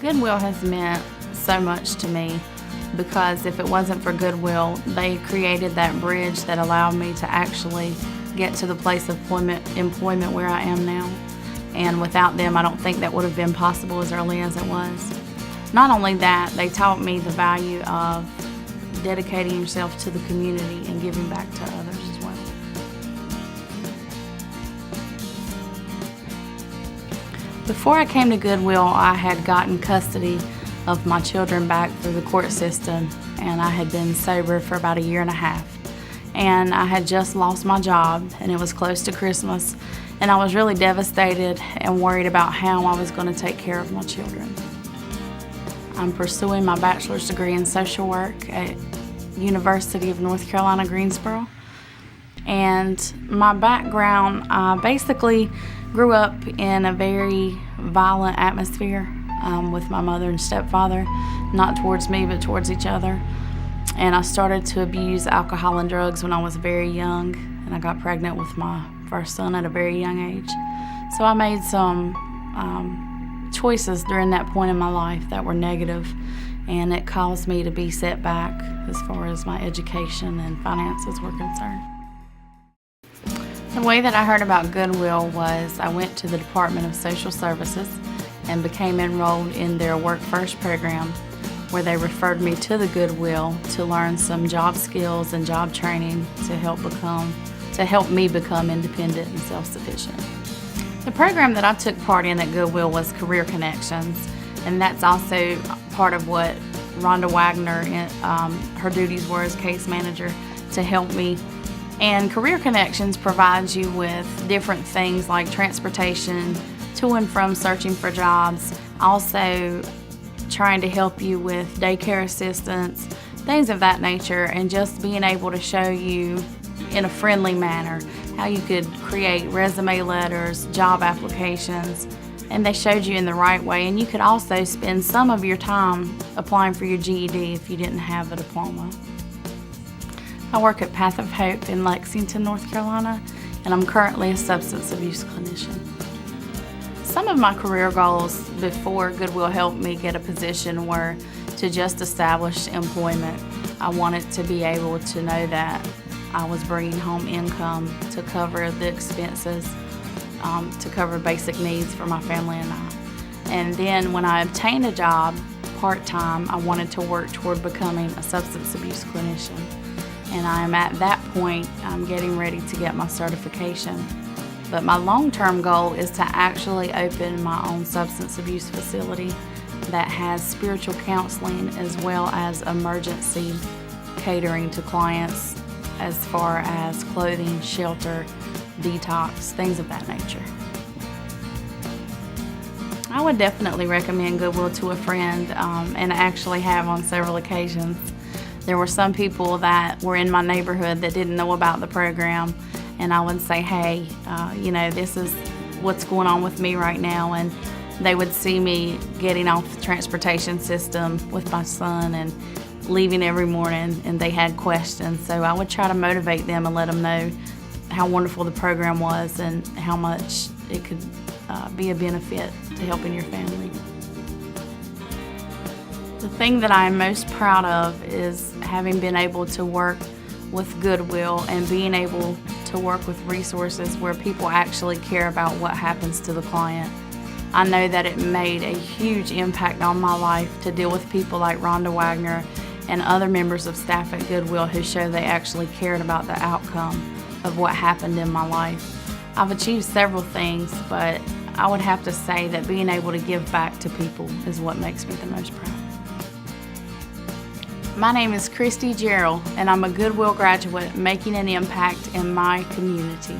Goodwill has meant so much to me because if it wasn't for Goodwill, they created that bridge that allowed me to actually get to the place of employment where I am now. And without them, I don't think that would have been possible as early as it was. Not only that, they taught me the value of dedicating yourself to the community and giving back to others as well. Before I came to Goodwill, I had gotten custody of my children back through the court system, and I had been sober for about 1.5 years. And I had just lost my job, and it was close to Christmas, and I was really devastated and worried about how I was going to take care of my children. I'm pursuing my bachelor's degree in social work at University of North Carolina, Greensboro. And my background, I basically grew up in a very violent atmosphere with my mother and stepfather, not towards me, but towards each other. And I started to abuse alcohol and drugs when I was very young, and I got pregnant with my first son at a very young age. So I made some choices during that point in my life that were negative, and it caused me to be set back as far as my education and finances were concerned. The way that I heard about Goodwill was I went to the Department of Social Services and became enrolled in their Work First program, where they referred me to the Goodwill to learn some job skills and job training to help me become independent and self-sufficient. The program that I took part in at Goodwill was Career Connections, and that's also part of what Rhonda Wagner, her duties were as case manager to help me. And Career Connections provides you with different things like transportation to and from searching for jobs, also trying to help you with daycare assistance, things of that nature, and just being able to show you in a friendly manner how you could create resume letters, job applications, and they showed you in the right way. And you could also spend some of your time applying for your GED if you didn't have a diploma. I work at Path of Hope in Lexington, North Carolina, and I'm currently a substance abuse clinician. Some of my career goals before Goodwill helped me get a position were to just establish employment. I wanted to be able to know that I was bringing home income to cover the expenses, to cover basic needs for my family and I. And then when I obtained a job part-time, I wanted to work toward becoming a substance abuse clinician. And I am at that point, I'm getting ready to get my certification. But my long-term goal is to actually open my own substance abuse facility that has spiritual counseling as well as emergency catering to clients as far as clothing, shelter, detox, things of that nature. I would definitely recommend Goodwill to a friend, and I actually have on several occasions. There were some people that were in my neighborhood that didn't know about the program, and I would say, hey, this is what's going on with me right now, and they would see me getting off the transportation system with my son and leaving every morning, and they had questions. So I would try to motivate them and let them know how wonderful the program was and how much it could be a benefit to helping your family. The thing that I am most proud of is having been able to work with Goodwill and being able to work with resources where people actually care about what happens to the client. I know that it made a huge impact on my life to deal with people like Rhonda Wagner and other members of staff at Goodwill who show they actually cared about the outcome of what happened in my life. I've achieved several things, but I would have to say that being able to give back to people is what makes me the most proud. My name is Christie Jarrell, and I'm a Goodwill graduate making an impact in my community.